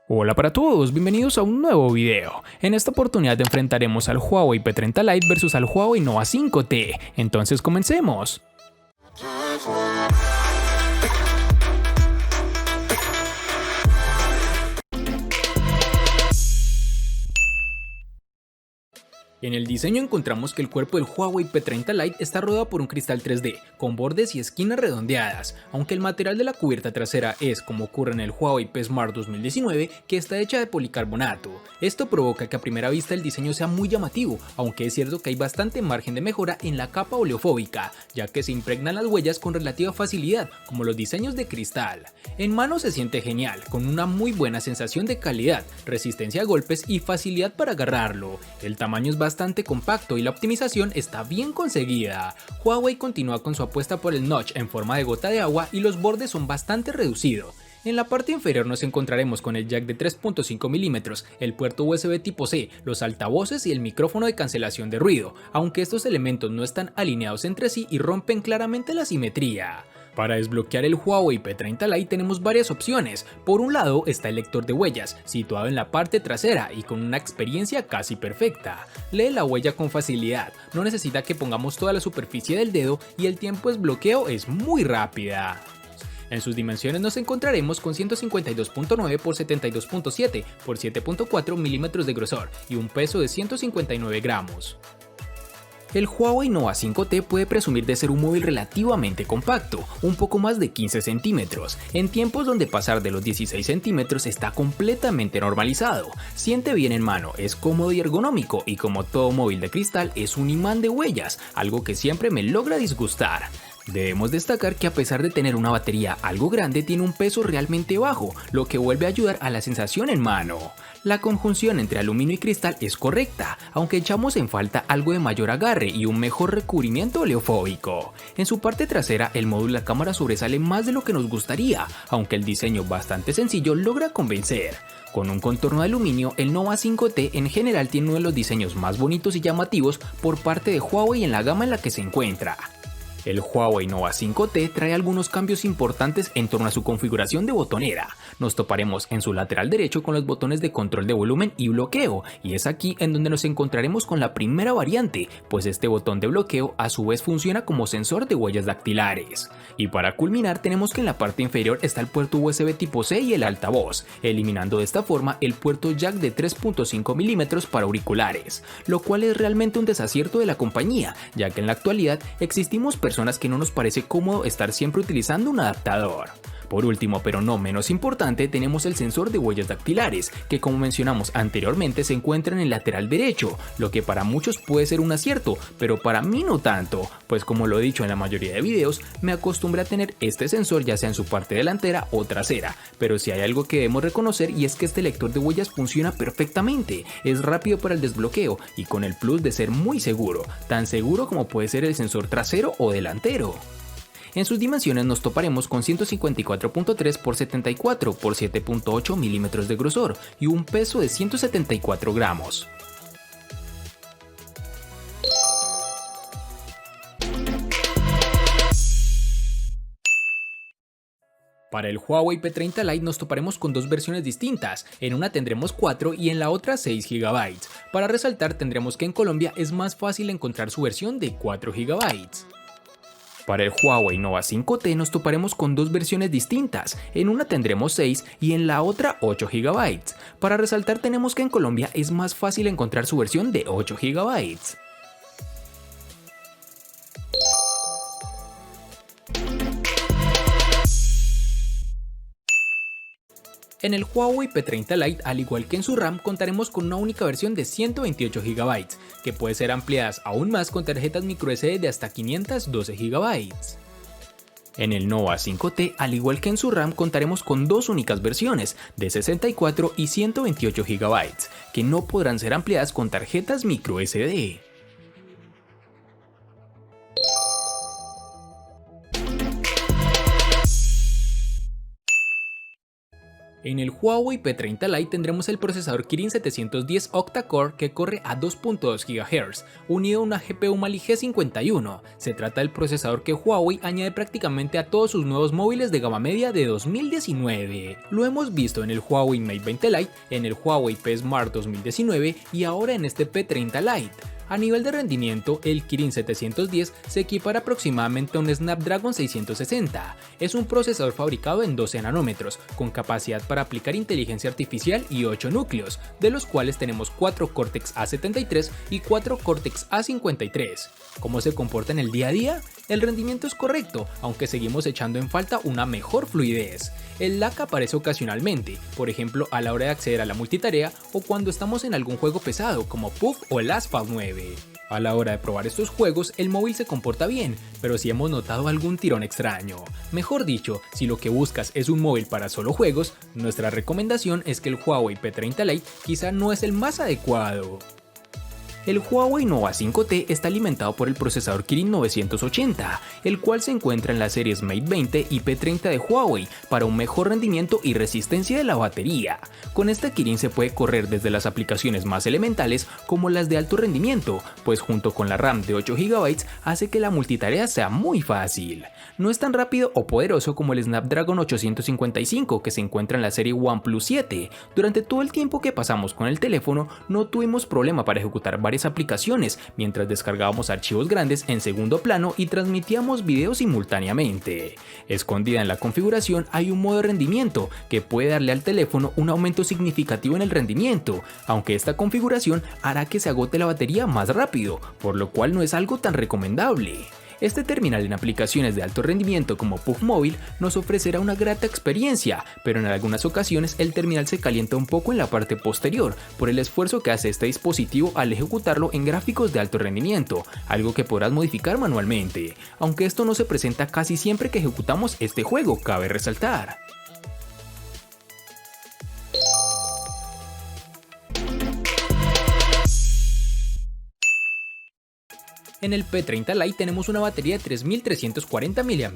Hola para todos, bienvenidos a un nuevo video. En esta oportunidad enfrentaremos al Huawei P30 Lite versus al Huawei Nova 5T. Entonces comencemos. En el diseño encontramos que el cuerpo del Huawei P30 Lite está rodeado por un cristal 3D, con bordes y esquinas redondeadas, aunque el material de la cubierta trasera es, como ocurre en el Huawei P Smart 2019, que está hecha de policarbonato. Esto provoca que a primera vista el diseño sea muy llamativo, aunque es cierto que hay bastante margen de mejora en la capa oleofóbica, ya que se impregnan las huellas con relativa facilidad, como los diseños de cristal. En mano se siente genial, con una muy buena sensación de calidad, resistencia a golpes y facilidad para agarrarlo. El tamaño es bastante compacto y la optimización está bien conseguida. Huawei continúa con su apuesta por el notch en forma de gota de agua y los bordes son bastante reducidos. En la parte inferior nos encontraremos con el jack de 3.5 mm, el puerto USB tipo C, los altavoces y el micrófono de cancelación de ruido, aunque estos elementos no están alineados entre sí y rompen claramente la simetría. Para desbloquear el Huawei P30 Lite tenemos varias opciones. Por un lado está el lector de huellas, situado en la parte trasera y con una experiencia casi perfecta. Lee la huella con facilidad, no necesita que pongamos toda la superficie del dedo y el tiempo de desbloqueo es muy rápida. En sus dimensiones nos encontraremos con 152.9 x 72.7 x 7.4 milímetros de grosor y un peso de 159 gramos. El Huawei Nova 5T puede presumir de ser un móvil relativamente compacto, un poco más de 15 centímetros, en tiempos donde pasar de los 16 centímetros está completamente normalizado. Siente bien en mano, es cómodo y ergonómico y como todo móvil de cristal es un imán de huellas, algo que siempre me logra disgustar. Debemos destacar que a pesar de tener una batería algo grande tiene un peso realmente bajo, lo que vuelve a ayudar a la sensación en mano. La conjunción entre aluminio y cristal es correcta, aunque echamos en falta algo de mayor agarre y un mejor recubrimiento oleofóbico. En su parte trasera el módulo de la cámara sobresale más de lo que nos gustaría, aunque el diseño bastante sencillo logra convencer. Con un contorno de aluminio, el Nova 5T en general tiene uno de los diseños más bonitos y llamativos por parte de Huawei en la gama en la que se encuentra. El Huawei Nova 5T trae algunos cambios importantes en torno a su configuración de botonera. Nos toparemos en su lateral derecho con los botones de control de volumen y bloqueo, y es aquí en donde nos encontraremos con la primera variante, pues este botón de bloqueo a su vez funciona como sensor de huellas dactilares. Y para culminar tenemos que en la parte inferior está el puerto USB tipo C y el altavoz, eliminando de esta forma el puerto jack de 3.5 mm para auriculares, lo cual es realmente un desacierto de la compañía, ya que en la actualidad existimos personas que no nos parece cómodo estar siempre utilizando un adaptador. Por último, pero no menos importante, tenemos el sensor de huellas dactilares, que como mencionamos anteriormente se encuentra en el lateral derecho, lo que para muchos puede ser un acierto, pero para mí no tanto, pues como lo he dicho en la mayoría de videos, me acostumbré a tener este sensor ya sea en su parte delantera o trasera, pero si hay algo que debemos reconocer y es que este lector de huellas funciona perfectamente, es rápido para el desbloqueo y con el plus de ser muy seguro, tan seguro como puede ser el sensor trasero o delantero. En sus dimensiones nos toparemos con 154.3 x 74 x 7.8 milímetros de grosor y un peso de 174 gramos. Para el Huawei P30 Lite nos toparemos con dos versiones distintas, en una tendremos 4 y en la otra 6 GB. Para resaltar tendremos que en Colombia es más fácil encontrar su versión de 4 GB. Para el Huawei Nova 5T nos toparemos con dos versiones distintas, en una tendremos 6 y en la otra 8 GB. Para resaltar tenemos que en Colombia es más fácil encontrar su versión de 8 GB. En el Huawei P30 Lite, al igual que en su RAM, contaremos con una única versión de 128 GB, que puede ser ampliadas aún más con tarjetas microSD de hasta 512 GB. En el Nova 5T, al igual que en su RAM, contaremos con dos únicas versiones, de 64 y 128 GB, que no podrán ser ampliadas con tarjetas microSD. En el Huawei P30 Lite tendremos el procesador Kirin 710 octa-core que corre a 2.2 GHz, unido a una GPU Mali G51. Se trata del procesador que Huawei añade prácticamente a todos sus nuevos móviles de gama media de 2019. Lo hemos visto en el Huawei Mate 20 Lite, en el Huawei P Smart 2019 y ahora en este P30 Lite. A nivel de rendimiento, el Kirin 710 se equipara aproximadamente a un Snapdragon 660. Es un procesador fabricado en 12 nanómetros, con capacidad para aplicar inteligencia artificial y 8 núcleos, de los cuales tenemos 4 Cortex A73 y 4 Cortex A53. ¿Cómo se comporta en el día a día? El rendimiento es correcto, aunque seguimos echando en falta una mejor fluidez. El lag aparece ocasionalmente, por ejemplo a la hora de acceder a la multitarea o cuando estamos en algún juego pesado como Puff o el Asphalt 9. A la hora de probar estos juegos el móvil se comporta bien, pero si hemos notado algún tirón extraño. Mejor dicho, si lo que buscas es un móvil para solo juegos, nuestra recomendación es que el Huawei P30 Lite quizá no es el más adecuado. El Huawei Nova 5T está alimentado por el procesador Kirin 980, el cual se encuentra en las series Mate 20 y P30 de Huawei para un mejor rendimiento y resistencia de la batería. Con este Kirin se puede correr desde las aplicaciones más elementales como las de alto rendimiento, pues junto con la RAM de 8 GB hace que la multitarea sea muy fácil. No es tan rápido o poderoso como el Snapdragon 855 que se encuentra en la serie OnePlus 7. Durante todo el tiempo que pasamos con el teléfono no tuvimos problema para ejecutar varias aplicaciones mientras descargábamos archivos grandes en segundo plano y transmitíamos videos simultáneamente. Escondida en la configuración hay un modo de rendimiento que puede darle al teléfono un aumento significativo en el rendimiento, aunque esta configuración hará que se agote la batería más rápido, por lo cual no es algo tan recomendable. Este terminal en aplicaciones de alto rendimiento como Puff Móvil nos ofrecerá una grata experiencia, pero en algunas ocasiones el terminal se calienta un poco en la parte posterior por el esfuerzo que hace este dispositivo al ejecutarlo en gráficos de alto rendimiento, algo que podrás modificar manualmente, aunque esto no se presenta casi siempre que ejecutamos este juego, cabe resaltar. En el P30 Lite tenemos una batería de 3340 mAh,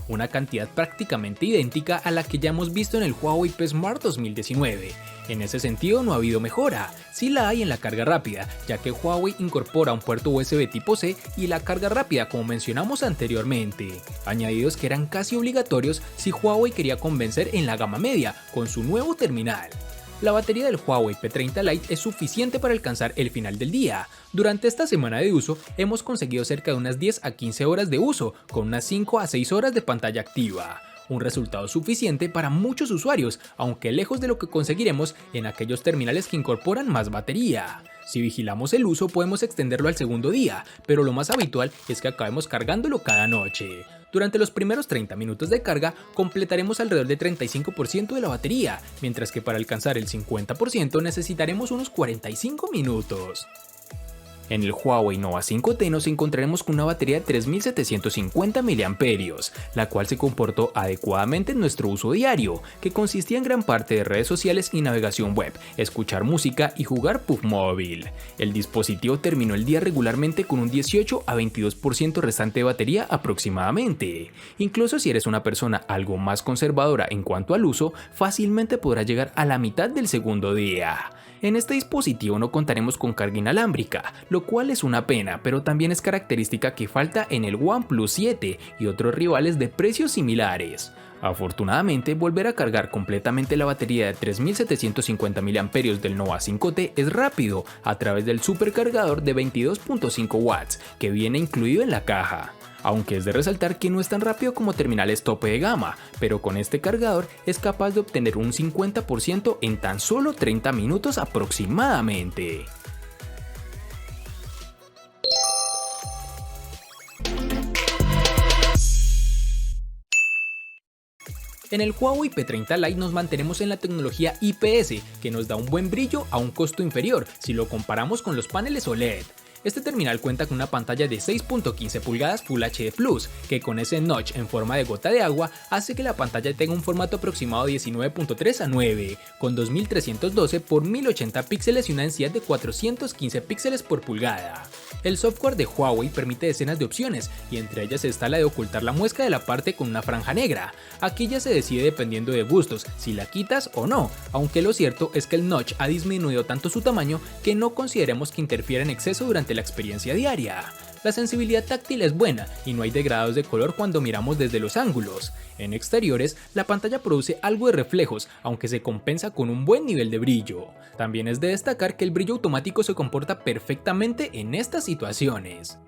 una cantidad prácticamente idéntica a la que ya hemos visto en el Huawei P Smart 2019. En ese sentido no ha habido mejora, sí la hay en la carga rápida, ya que Huawei incorpora un puerto USB tipo C y la carga rápida como mencionamos anteriormente, añadidos que eran casi obligatorios si Huawei quería convencer en la gama media con su nuevo terminal. La batería del Huawei P30 Lite es suficiente para alcanzar el final del día. Durante esta semana de uso hemos conseguido cerca de unas 10 a 15 horas de uso, con unas 5 a 6 horas de pantalla activa. Un resultado suficiente para muchos usuarios, aunque lejos de lo que conseguiremos en aquellos terminales que incorporan más batería. Si vigilamos el uso podemos extenderlo al segundo día, pero lo más habitual es que acabemos cargándolo cada noche. Durante los primeros 30 minutos de carga completaremos alrededor de 35% de la batería, mientras que para alcanzar el 50% necesitaremos unos 45 minutos. En el Huawei Nova 5T nos encontraremos con una batería de 3750 mAh, la cual se comportó adecuadamente en nuestro uso diario, que consistía en gran parte de redes sociales y navegación web, escuchar música y jugar Puff Móvil. El dispositivo terminó el día regularmente con un 18 a 22% restante de batería aproximadamente. Incluso si eres una persona algo más conservadora en cuanto al uso, fácilmente podrás llegar a la mitad del segundo día. En este dispositivo no contaremos con carga inalámbrica, lo cual es una pena, pero también es característica que falta en el OnePlus 7 y otros rivales de precios similares. Afortunadamente, volver a cargar completamente la batería de 3750 mAh del Nova 5T es rápido a través del supercargador de 22.5 watts que viene incluido en la caja. Aunque es de resaltar que no es tan rápido como terminales tope de gama, pero con este cargador es capaz de obtener un 50% en tan solo 30 minutos aproximadamente. En el Huawei P30 Lite nos mantenemos en la tecnología IPS, que nos da un buen brillo a un costo inferior si lo comparamos con los paneles OLED. Este terminal cuenta con una pantalla de 6.15 pulgadas Full HD Plus, que con ese notch en forma de gota de agua hace que la pantalla tenga un formato aproximado de 19.3:9, con 2312 por 1080 píxeles y una densidad de 415 píxeles por pulgada. El software de Huawei permite decenas de opciones, y entre ellas está la de ocultar la muesca de la parte con una franja negra. Aquí ya se decide dependiendo de gustos si la quitas o no, aunque lo cierto es que el notch ha disminuido tanto su tamaño que no consideremos que interfiera en exceso durante la experiencia diaria. La sensibilidad táctil es buena y no hay degrados de color cuando miramos desde los ángulos. En exteriores, la pantalla produce algo de reflejos, aunque se compensa con un buen nivel de brillo. También es de destacar que el brillo automático se comporta perfectamente en estas situaciones.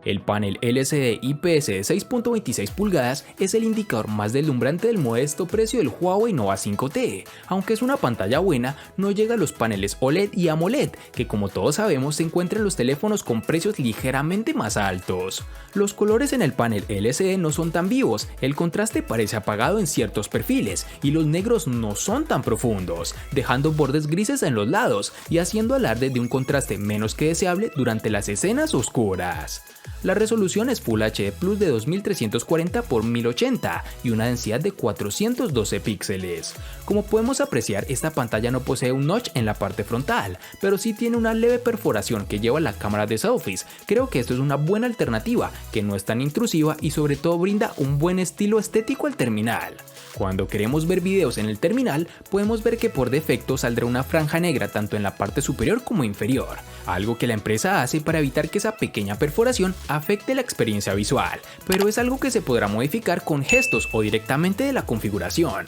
El panel LCD IPS de 6.26 pulgadas es el indicador más deslumbrante del modesto precio del Huawei Nova 5T. Aunque es una pantalla buena, no llega a los paneles OLED y AMOLED, que como todos sabemos se encuentran en los teléfonos con precios ligeramente más altos. Los colores en el panel LCD no son tan vivos, el contraste parece apagado en ciertos perfiles, y los negros no son tan profundos, dejando bordes grises en los lados y haciendo alarde de un contraste menos que deseable durante las escenas oscuras. La resolución es Full HD Plus de 2340 x 1080 y una densidad de 412 píxeles. Como podemos apreciar, esta pantalla no posee un notch en la parte frontal, pero sí tiene una leve perforación que lleva a la cámara de selfies. Creo que esto es una buena alternativa, que no es tan intrusiva y sobre todo brinda un buen estilo estético al terminal. Cuando queremos ver videos en el terminal, podemos ver que por defecto saldrá una franja negra tanto en la parte superior como inferior, algo que la empresa hace para evitar que esa pequeña perforación afecte la experiencia visual, pero es algo que se podrá modificar con gestos o directamente de la configuración.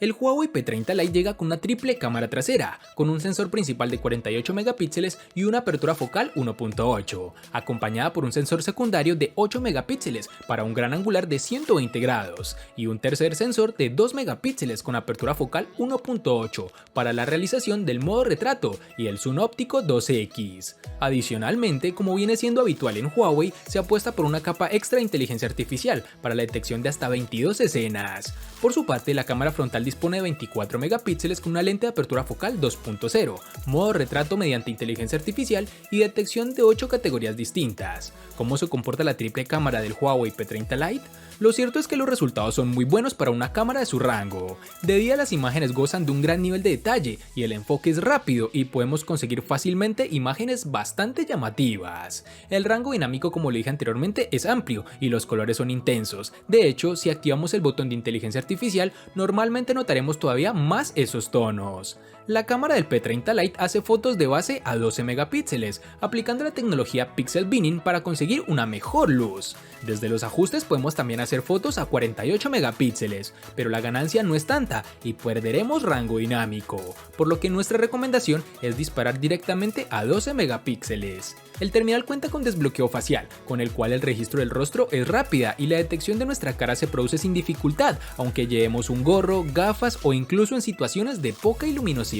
El Huawei P30 Lite llega con una triple cámara trasera, con un sensor principal de 48 megapíxeles y una apertura focal 1.8, acompañada por un sensor secundario de 8 megapíxeles para un gran angular de 120 grados, y un tercer sensor de 2 megapíxeles con apertura focal 1.8 para la realización del modo retrato y el zoom óptico 12x. Adicionalmente, como viene siendo habitual en Huawei, se apuesta por una capa extra de inteligencia artificial para la detección de hasta 22 escenas. Por su parte, la cámara frontal dispone de 24 megapíxeles con una lente de apertura focal 2.0, modo retrato mediante inteligencia artificial y detección de 8 categorías distintas. ¿Cómo se comporta la triple cámara del Huawei P30 Lite? Lo cierto es que los resultados son muy buenos para una cámara de su rango. De día las imágenes gozan de un gran nivel de detalle y el enfoque es rápido y podemos conseguir fácilmente imágenes bastante llamativas. El rango dinámico, como lo dije anteriormente, es amplio y los colores son intensos. De hecho, si activamos el botón de inteligencia artificial, normalmente notaremos todavía más esos tonos. La cámara del P30 Lite hace fotos de base a 12 megapíxeles, aplicando la tecnología Pixel Binning para conseguir una mejor luz. Desde los ajustes podemos también hacer fotos a 48 megapíxeles, pero la ganancia no es tanta y perderemos rango dinámico, por lo que nuestra recomendación es disparar directamente a 12 megapíxeles. El terminal cuenta con desbloqueo facial, con el cual el registro del rostro es rápida y la detección de nuestra cara se produce sin dificultad, aunque llevemos un gorro, gafas o incluso en situaciones de poca luminosidad.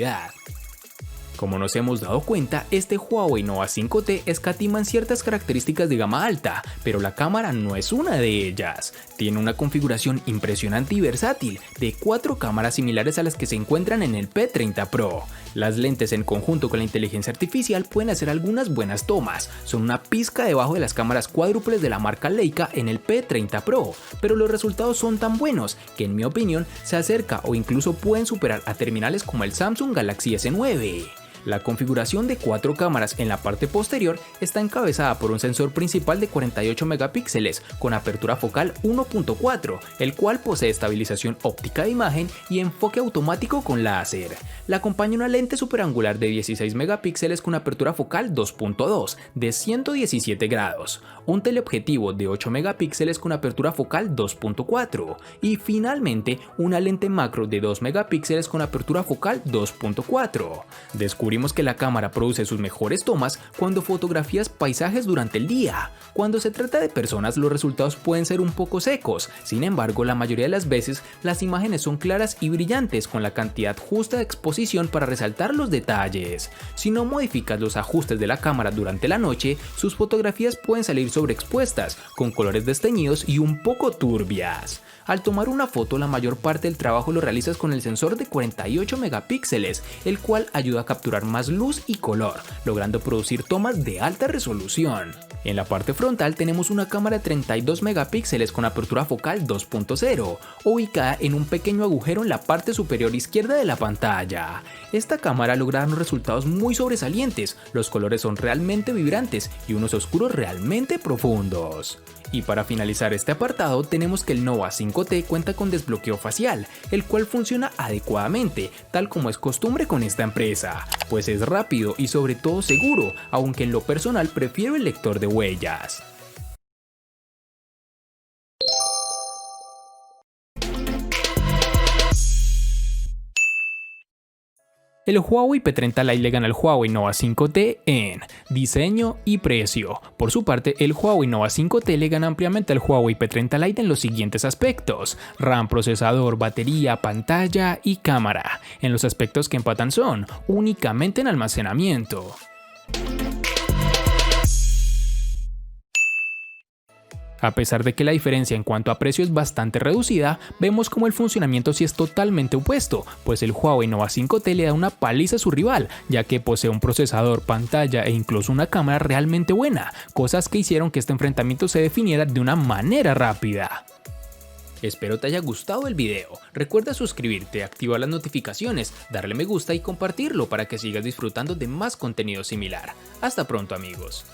Como nos hemos dado cuenta, este Huawei Nova 5T escatima en ciertas características de gama alta, pero la cámara no es una de ellas. Tiene una configuración impresionante y versátil, de 4 cámaras similares a las que se encuentran en el P30 Pro. Las lentes en conjunto con la inteligencia artificial pueden hacer algunas buenas tomas, son una pizca debajo de las cámaras cuádruples de la marca Leica en el P30 Pro, pero los resultados son tan buenos que en mi opinión se acerca o incluso pueden superar a terminales como el Samsung Galaxy S9. La configuración de 4 cámaras en la parte posterior está encabezada por un sensor principal de 48 megapíxeles con apertura focal 1.4, el cual posee estabilización óptica de imagen y enfoque automático con láser. La acompaña una lente superangular de 16 megapíxeles con apertura focal 2.2 de 117 grados, un teleobjetivo de 8 megapíxeles con apertura focal 2.4 y finalmente una lente macro de 2 megapíxeles con apertura focal 2.4. Descubrimos que la cámara produce sus mejores tomas cuando fotografías paisajes durante el día. Cuando se trata de personas, los resultados pueden ser un poco secos, sin embargo la mayoría de las veces las imágenes son claras y brillantes con la cantidad justa de exposición para resaltar los detalles. Si no modificas los ajustes de la cámara durante la noche, sus fotografías pueden salir sobreexpuestas, con colores desteñidos y un poco turbias. Al tomar una foto, la mayor parte del trabajo lo realizas con el sensor de 48 megapíxeles, el cual ayuda a capturar más luz y color, logrando producir tomas de alta resolución. En la parte frontal tenemos una cámara de 32 megapíxeles con apertura focal 2.0, ubicada en un pequeño agujero en la parte superior izquierda de la pantalla. Esta cámara logra unos resultados muy sobresalientes, los colores son realmente vibrantes y unos oscuros realmente profundos. Y para finalizar este apartado tenemos que el Nova 5T cuenta con desbloqueo facial, el cual funciona adecuadamente, tal como es costumbre con esta empresa, pues es rápido y sobre todo seguro, aunque en lo personal prefiero el lector de huellas. El Huawei P30 Lite le gana al Huawei Nova 5T en diseño y precio. Por su parte, el Huawei Nova 5T le gana ampliamente al Huawei P30 Lite en los siguientes aspectos: RAM, procesador, batería, pantalla y cámara. En los aspectos que empatan son únicamente en almacenamiento. A pesar de que la diferencia en cuanto a precio es bastante reducida, vemos como el funcionamiento sí es totalmente opuesto, pues el Huawei Nova 5T le da una paliza a su rival, ya que posee un procesador, pantalla e incluso una cámara realmente buena, cosas que hicieron que este enfrentamiento se definiera de una manera rápida. Espero te haya gustado el video, recuerda suscribirte, activar las notificaciones, darle me gusta y compartirlo para que sigas disfrutando de más contenido similar. Hasta pronto amigos.